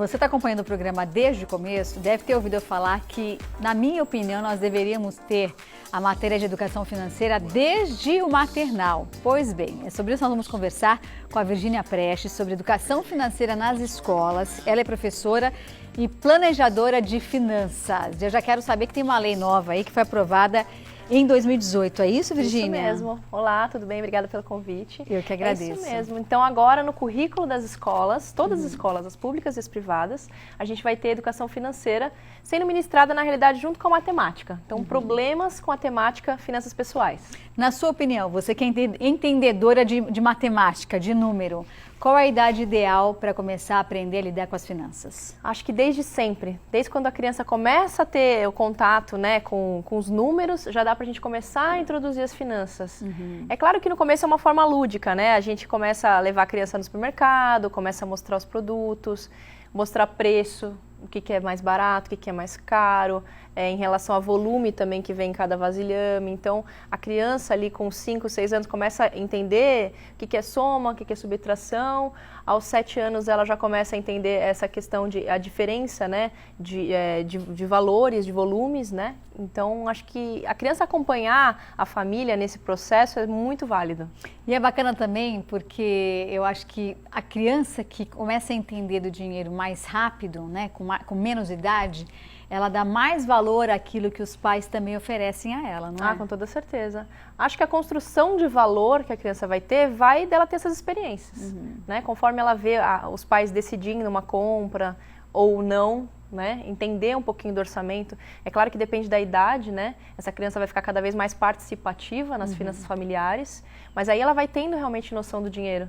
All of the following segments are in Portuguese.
você está acompanhando o programa desde o começo, deve ter ouvido eu falar que, na minha opinião, nós deveríamos ter a matéria de educação financeira desde o maternal. Pois bem, é sobre isso que nós vamos conversar com a Virgínia Prestes, sobre educação financeira nas escolas. Ela é professora e planejadora de finanças. Eu já quero saber que tem uma lei nova aí que foi aprovada em 2018, é isso, Virgínia? Isso mesmo. Olá, tudo bem? Obrigada pelo convite. Eu que agradeço. É isso mesmo. Então, agora no currículo das escolas, todas as escolas, as públicas e as privadas, a gente vai ter educação financeira sendo ministrada, na realidade, junto com a matemática. Então, problemas com a temática finanças pessoais. Na sua opinião, você que é entendedora de matemática, de número, qual é a idade ideal para começar a aprender a lidar com as finanças? Acho que desde sempre, desde quando a criança começa a ter o contato, né, com os números, já dá para a gente começar a introduzir as finanças. É claro que no começo é uma forma lúdica, né? A gente começa a levar a criança no supermercado, começa a mostrar os produtos, mostrar preço, o que é mais barato, o que é mais caro, em relação ao volume também que vem em cada vasilhame. Então, a criança ali com 5, 6 anos começa a entender o que é soma, o que é subtração. Aos 7 anos ela já começa a entender essa questão a diferença, né, de valores, de volumes, né? Então, acho que a criança acompanhar a família nesse processo é muito válido. E é bacana também porque eu acho que a criança que começa a entender do dinheiro mais rápido, né, com menos idade, ela dá mais valor àquilo que os pais também oferecem a ela, não é? Ah, com toda certeza. Acho que a construção de valor que a criança vai ter, vai dela ter essas experiências, né? Conforme ela vê os pais decidindo uma compra ou não, né? Entender um pouquinho do orçamento. É claro que depende da idade, né? Essa criança vai ficar cada vez mais participativa nas finanças familiares, mas aí ela vai tendo realmente noção do dinheiro.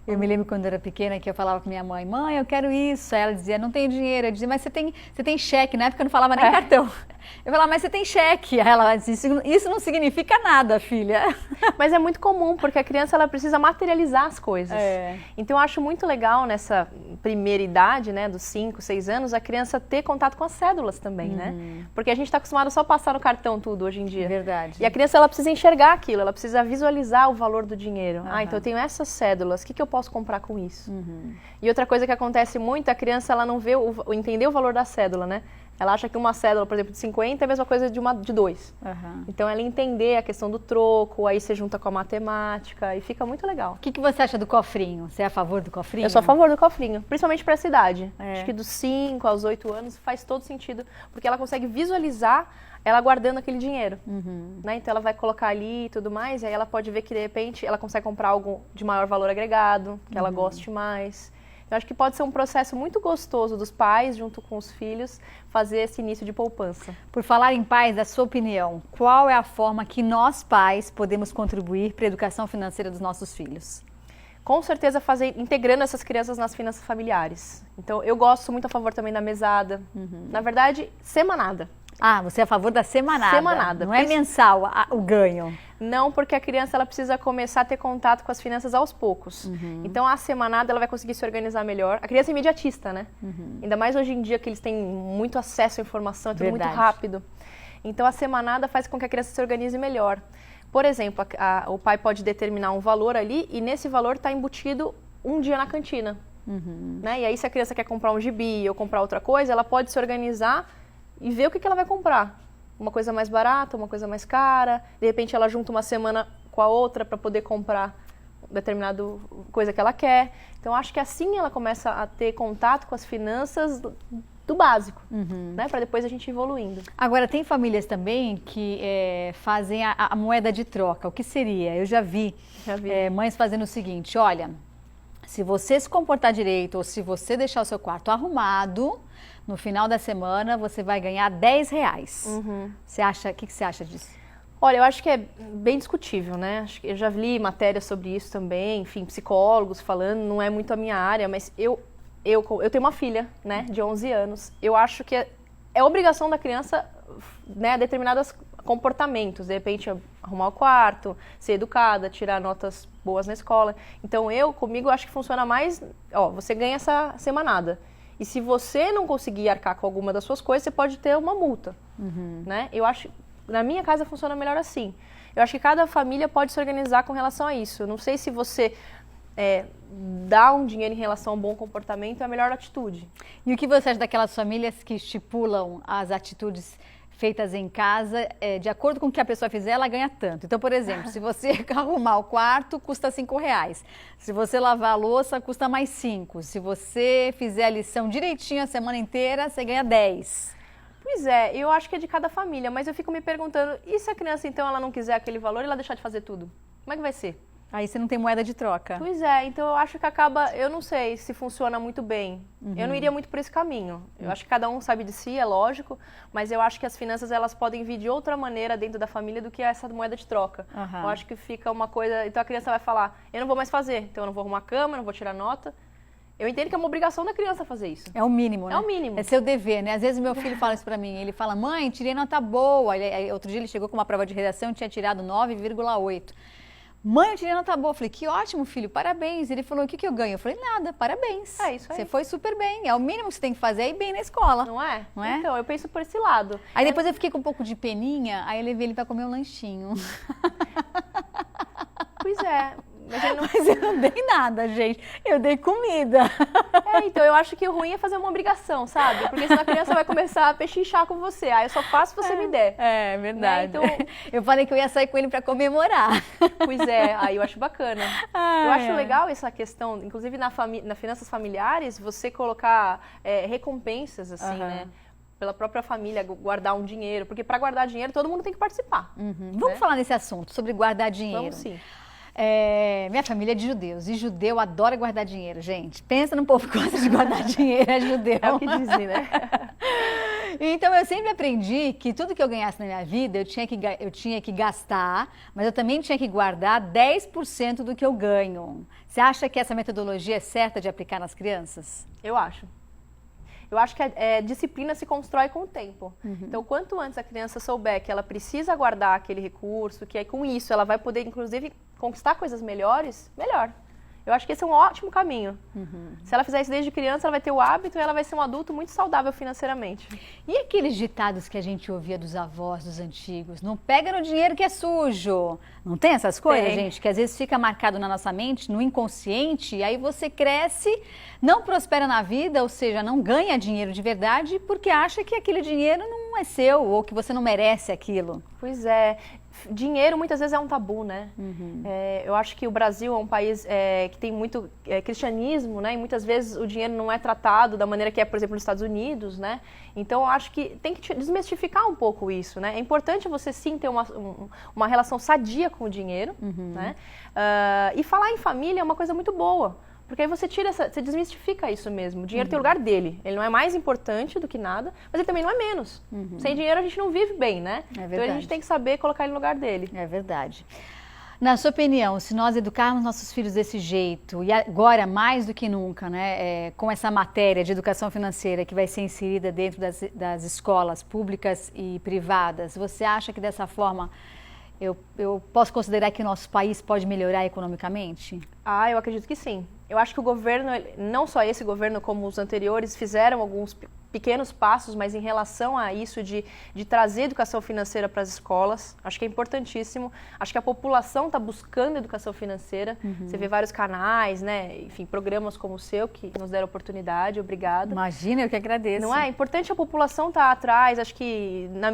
Eu me lembro quando eu era pequena que eu falava com minha mãe, eu quero isso. Aí ela dizia, não tenho dinheiro. Eu dizia, mas você tem cheque. Na época eu não falava nem cartão. Eu falava, mas você tem cheque. Aí ela dizia, isso não significa nada, filha. Mas é muito comum, porque a criança ela precisa materializar as coisas. Então eu acho muito legal nessa primeira idade, né, dos 5, 6 anos, a criança ter contato com as cédulas também, né? Porque a gente está acostumado só a passar no cartão tudo hoje em dia. Verdade. E a criança ela precisa enxergar aquilo, ela precisa visualizar o valor do dinheiro. Então eu tenho essas cédulas, o que eu posso comprar com isso? E outra coisa que acontece muito, a criança ela não vê entender o valor da cédula, né? Ela acha que uma cédula, por exemplo, de 50 é a mesma coisa de 2. Então, ela entender a questão do troco, aí você junta com a matemática e fica muito legal. O que você acha do cofrinho? Você é a favor do cofrinho? Eu sou a favor do cofrinho, principalmente para essa idade. Acho que dos 5 aos 8 anos faz todo sentido, porque ela consegue visualizar ela guardando aquele dinheiro. Né? Então, ela vai colocar ali e tudo mais, e aí ela pode ver que, de repente, ela consegue comprar algo de maior valor agregado, que ela goste mais. Eu acho que pode ser um processo muito gostoso dos pais, junto com os filhos, fazer esse início de poupança. Por falar em pais, da sua opinião, qual é a forma que nós, pais, podemos contribuir para a educação financeira dos nossos filhos? Com certeza integrando essas crianças nas finanças familiares. Então, eu gosto muito a favor também da mesada. Na verdade, semanada. Ah, você é a favor da semanada? Semanada. Não é mensal o ganho? Não, porque a criança ela precisa começar a ter contato com as finanças aos poucos. Então, a semanada ela vai conseguir se organizar melhor. A criança é imediatista, né? Ainda mais hoje em dia que eles têm muito acesso à informação, é tudo muito rápido. Então, a semanada faz com que a criança se organize melhor. Por exemplo, o pai pode determinar um valor ali e nesse valor está embutido um dia na cantina. Né? E aí, se a criança quer comprar um gibi ou comprar outra coisa, ela pode se organizar e ver o que ela vai comprar. Uma coisa mais barata, uma coisa mais cara. De repente, ela junta uma semana com a outra para poder comprar determinada coisa que ela quer. Então, acho que assim ela começa a ter contato com as finanças do básico, né? Para depois a gente ir evoluindo. Agora, tem famílias também que fazem a moeda de troca. O que seria? Eu já vi. Mães fazendo o seguinte, olha, se você se comportar direito ou se você deixar o seu quarto arrumado, no final da semana você vai ganhar R$10. Você acha, o que você acha disso? Olha, eu acho que é bem discutível, né? Eu já li matérias sobre isso também, enfim, psicólogos falando, não é muito a minha área, mas eu tenho uma filha, né, de 11 anos. Eu acho que é obrigação da criança, né, determinados comportamentos. De repente, arrumar o quarto, ser educada, tirar notas boas na escola. Então, comigo, acho que funciona mais, você ganha essa semanada. E se você não conseguir arcar com alguma das suas coisas, você pode ter uma multa, né? Eu acho, na minha casa funciona melhor assim. Eu acho que cada família pode se organizar com relação a isso. Eu não sei se você dar um dinheiro em relação a um bom comportamento é a melhor atitude. E o que você acha daquelas famílias que estipulam as atitudes feitas em casa, de acordo com o que a pessoa fizer, ela ganha tanto? Então, por exemplo, se você arrumar o quarto, custa R$5. Se você lavar a louça, custa mais 5. Se você fizer a lição direitinho a semana inteira, você ganha 10. Pois é, eu acho que é de cada família, mas eu fico me perguntando, e se a criança, então, ela não quiser aquele valor e ela deixar de fazer tudo? Como é que vai ser? Aí você não tem moeda de troca. Pois é, então eu acho que eu não sei se funciona muito bem. Eu não iria muito por esse caminho. Eu acho que cada um sabe de si, é lógico, mas eu acho que as finanças, elas podem vir de outra maneira dentro da família do que essa moeda de troca. Eu acho que fica uma coisa, então a criança vai falar, eu não vou mais fazer, então eu não vou arrumar a cama, eu não vou tirar nota. Eu entendo que é uma obrigação da criança fazer isso. É o mínimo, né? É o mínimo. É seu dever, né? Às vezes meu filho fala isso pra mim, ele fala, mãe, tirei nota boa. Outro dia ele chegou com uma prova de redação e tinha tirado 9,8. Mãe, eu tirei nota boa. Eu falei, que ótimo, filho, parabéns. Ele falou, o que eu ganho? Eu falei, nada, parabéns. É isso aí. Você foi super bem. É o mínimo que você tem que fazer, é ir bem na escola. Não é? Não é? Então, eu penso por esse lado. Aí depois eu fiquei com um pouco de peninha, aí eu levei ele pra comer um lanchinho. Pois é. Mas eu não dei nada, gente. Eu dei comida. Então eu acho que o ruim é fazer uma obrigação, sabe? Porque senão a criança vai começar a pechinchar com você. Eu só faço se você me der. É verdade. Né? Então, eu falei que eu ia sair com ele pra comemorar. Pois é, aí eu acho bacana. Eu acho legal essa questão, inclusive na finanças familiares, você colocar recompensas, assim, né? Pela própria família, guardar um dinheiro. Porque para guardar dinheiro, todo mundo tem que participar. Vamos falar nesse assunto, sobre guardar dinheiro. Vamos sim. Minha família é de judeus e judeu adora guardar dinheiro, gente. Pensa no povo que gosta de guardar dinheiro, é judeu. É o que dizem, né? Então eu sempre aprendi que tudo que eu ganhasse na minha vida eu tinha que gastar, mas eu também tinha que guardar 10% do que eu ganho. Você acha que essa metodologia é certa de aplicar nas crianças? Eu acho. Eu acho que a disciplina se constrói com o tempo. Então, quanto antes a criança souber que ela precisa guardar aquele recurso, que aí com isso ela vai poder, inclusive, conquistar coisas melhores, melhor. Eu acho que esse é um ótimo caminho. Se ela fizer isso desde criança, ela vai ter o hábito e ela vai ser um adulto muito saudável financeiramente. E aqueles ditados que a gente ouvia dos avós, dos antigos? Não pega no dinheiro que é sujo. Não tem essas coisas, gente? Que às vezes fica marcado na nossa mente, no inconsciente, e aí você cresce, não prospera na vida, ou seja, não ganha dinheiro de verdade, porque acha que aquele dinheiro não é seu, ou que você não merece aquilo. Pois é. Dinheiro muitas vezes é um tabu, né? Eu acho que o Brasil é um país que tem muito cristianismo, né? E muitas vezes o dinheiro não é tratado da maneira que é, por exemplo, nos Estados Unidos, né? Então, eu acho que tem que desmistificar um pouco isso, né? É importante você sim ter uma relação sadia com o dinheiro, né? E falar em família é uma coisa muito boa. Porque aí você você desmistifica isso mesmo. O dinheiro tem o lugar dele. Ele não é mais importante do que nada, mas ele também não é menos. Sem dinheiro a gente não vive bem, né? É verdade. Então a gente tem que saber colocar ele no lugar dele. É verdade. Na sua opinião, se nós educarmos nossos filhos desse jeito, e agora mais do que nunca, né, com essa matéria de educação financeira que vai ser inserida dentro das escolas públicas e privadas, você acha que dessa forma eu posso considerar que o nosso país pode melhorar economicamente? Eu acredito que sim. Eu acho que o governo, não só esse governo como os anteriores, fizeram alguns pequenos passos, mas em relação a isso de trazer educação financeira para as escolas, acho que é importantíssimo. Acho que a população está buscando educação financeira. Você vê vários canais, né? Enfim, programas como o seu que nos deram oportunidade. Obrigada. Imagina, eu que agradeço. Não é? É importante a população estar atrás, acho que nas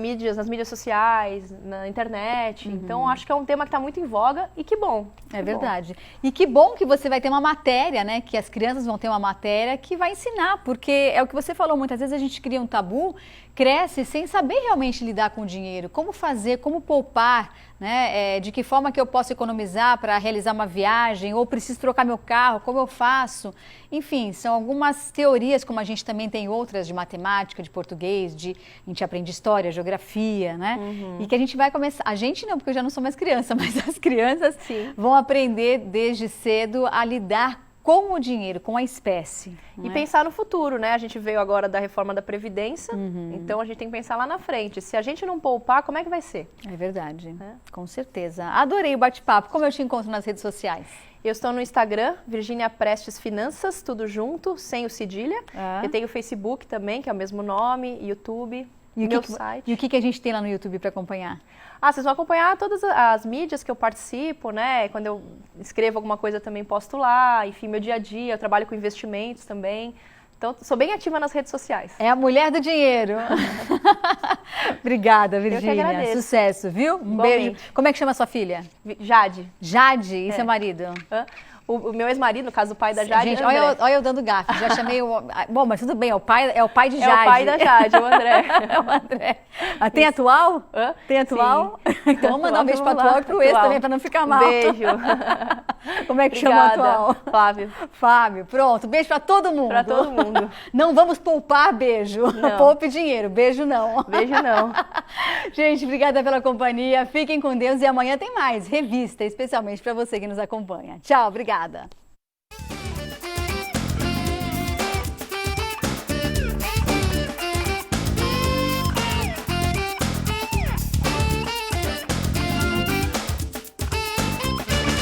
mídias sociais, na internet. Então, acho que é um tema que está muito em voga e que bom. É verdade. E que bom que você vai ter uma matéria, né? Que as crianças vão ter uma matéria que vai ensinar, porque é o que você falou, muitas vezes a gente cria um tabu, cresce sem saber realmente lidar com o dinheiro, como fazer, como poupar, né? De que forma que eu posso economizar para realizar uma viagem, ou preciso trocar meu carro, como eu faço. Enfim, são algumas teorias, como a gente também tem outras de matemática, de português, a gente aprende história, geografia, né? E que a gente vai começar, a gente não, porque eu já não sou mais criança, mas as crianças vão aprender desde cedo a lidar com o dinheiro, com a espécie. E pensar no futuro, né? A gente veio agora da reforma da Previdência, então a gente tem que pensar lá na frente. Se a gente não poupar, como é que vai ser? É verdade, com certeza. Adorei o bate-papo. Como eu te encontro nas redes sociais? Eu estou no Instagram, Virgínia Prestes Finanças, tudo junto, sem o cedilha. Eu tenho o Facebook também, que é o mesmo nome, YouTube. E meu site. E o que a gente tem lá no YouTube para acompanhar? Vocês vão acompanhar todas as mídias que eu participo, né? Quando eu escrevo alguma coisa, eu também posto lá. Enfim, meu dia a dia, eu trabalho com investimentos também. Então, sou bem ativa nas redes sociais. É a mulher do dinheiro. Obrigada, Virgínia. Eu que agradeço. Sucesso, viu? Um beijo. Como é que chama a sua filha? Jade. Jade? E seu marido? O meu ex-marido, no caso, o pai da Jade, gente, André. olha eu dando gafe, já chamei o... Bom, mas tudo bem, é o pai de Jade. É o pai da Jade, o André. É o André. Tem atual? Tem atual? Então vamos mandar um beijo para atual e para o ex também, para não ficar mal. Beijo. Como é que chama o atual? Flávio. Fábio, pronto. Beijo para todo mundo. Para todo mundo. Não vamos poupar beijo. Não. Poupe dinheiro, beijo não. Beijo não. Gente, obrigada pela companhia. Fiquem com Deus e amanhã tem mais revista, especialmente para você que nos acompanha. Tchau, obrigada.